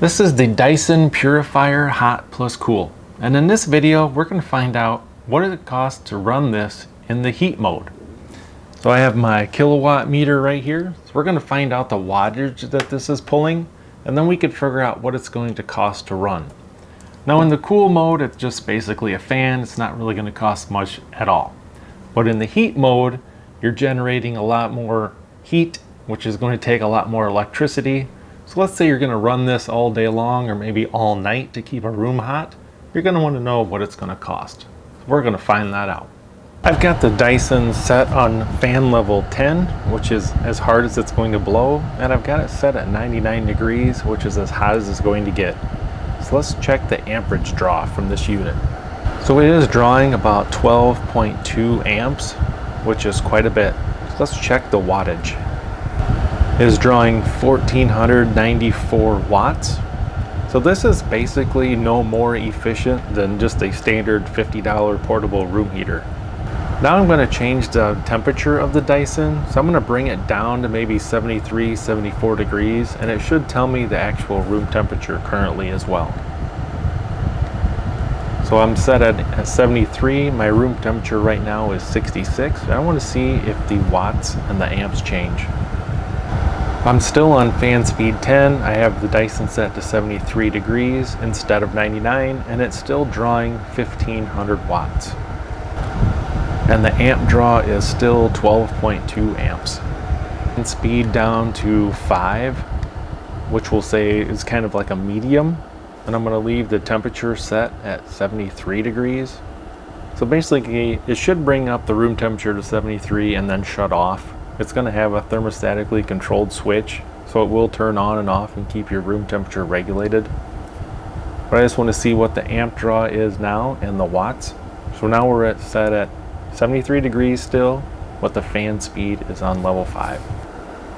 This is the Dyson Purifier Hot Plus Cool, and in this video we're going to find out what it costs to run this in the heat mode. So I have my kilowatt meter right here, so we're going to find out the wattage that this is pulling, and then we could figure out what it's going to cost to run. Now in the cool mode, it's just basically a fan. It's not really going to cost much at all. But in the heat mode, you're generating a lot more heat, which is going to take a lot more electricity. So let's say you're going to run this all day long or maybe all night to keep a room hot. You're going to want to know what it's going to cost. So we're going to find that out. I've got the Dyson set on fan level 10, which is as hard as it's going to blow, and I've got it set at 99 degrees, which is as hot as it's going to get. So let's check the amperage draw from this unit. So it is drawing about 12.2 amps, which is quite a bit. So let's check the wattage. It is drawing 1494 watts. So this is basically no more efficient than just a standard $50 portable room heater. Now I'm going to change the temperature of the Dyson. So I'm going to bring it down to maybe 73, 74 degrees, and it should tell me the actual room temperature currently as well. So I'm set at 73. My room temperature right now is 66. I want to see if the watts and the amps change. I'm still on fan speed 10. I have the Dyson set to 73 degrees instead of 99, and it's still drawing 1500 watts. And the amp draw is still 12.2 amps. And speed down to 5, which we'll say is kind of like a medium. And I'm going to leave the temperature set at 73 degrees. So basically, it should bring up the room temperature to 73 and then shut off. It's going to have a thermostatically controlled switch, so it will turn on and off and keep your room temperature regulated. But I just want to see what the amp draw is now and the watts. So now we're set at 73 degrees still, but the fan speed is on level 5.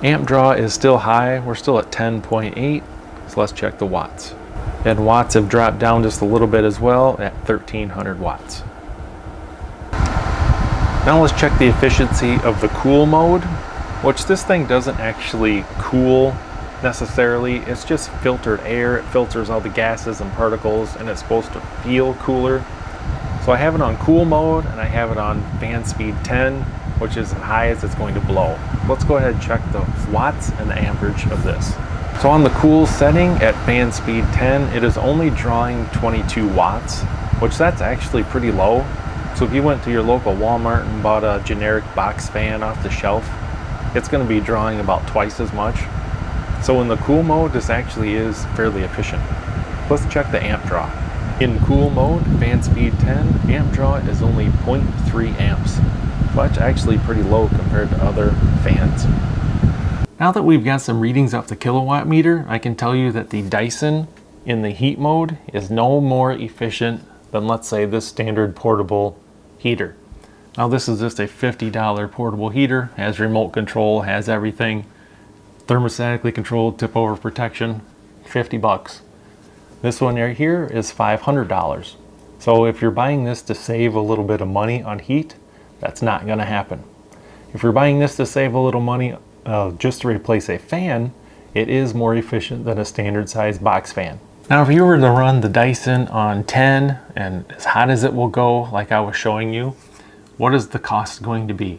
Amp draw is still high. We're still at 10.8, so let's check the watts. And watts have dropped down just a little bit as well at 1300 watts. Now let's check the efficiency of the cool mode, which this thing doesn't actually cool necessarily. It's just filtered air. It filters all the gases and particles, and it's supposed to feel cooler. So I have it on cool mode, and I have it on fan speed 10, which is as high as it's going to blow. Let's go ahead and check the watts and the amperage of this. So on the cool setting at fan speed 10, it is only drawing 22 watts, which that's actually pretty low. So if you went to your local Walmart and bought a generic box fan off the shelf, it's going to be drawing about twice as much. So in the cool mode, this actually is fairly efficient. Let's check the amp draw. In cool mode, fan speed 10, amp draw is only 0.3 amps. So that's actually pretty low compared to other fans. Now that we've got some readings off the kilowatt meter, I can tell you that the Dyson in the heat mode is no more efficient than, let's say, this standard portable heater. Now this is just a $50 portable heater, has remote control, has everything, thermostatically controlled, tip over protection, 50 bucks. This one right here is $500. So if you're buying this to save a little bit of money on heat, that's not going to happen. If you're buying this to save a little money just to replace a fan, it is more efficient than a standard size box fan. Now if you were to run the Dyson on 10 and as hot as it will go, like I was showing you, what is the cost going to be?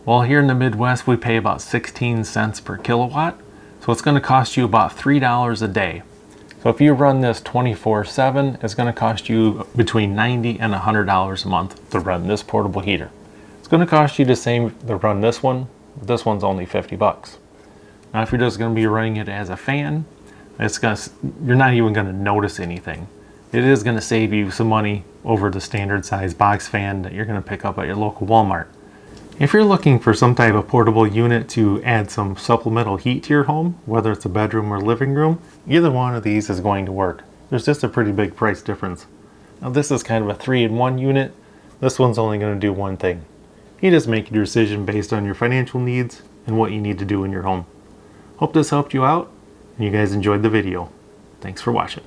Well, here in the Midwest we pay about 16 cents per kilowatt, so it's going to cost you about $3 a day. So if you run this 24/7, it's going to cost you between $90 and $100 a month to run this portable heater. It's going to cost you the same to run this one, but this one's only 50 bucks. Now if you're just going to be running it as a fan, you're not even going to notice anything. It is going to save you some money over the standard size box fan that you're going to pick up at your local Walmart. If you're looking for some type of portable unit to add some supplemental heat to your home, whether it's a bedroom or living room, either one of these is going to work. There's just a pretty big price difference. Now this is kind of a 3-in-1 unit. This one's only going to do one thing. You just make your decision based on your financial needs and what you need to do in your home. Hope this helped you out and you guys enjoyed the video. Thanks for watching.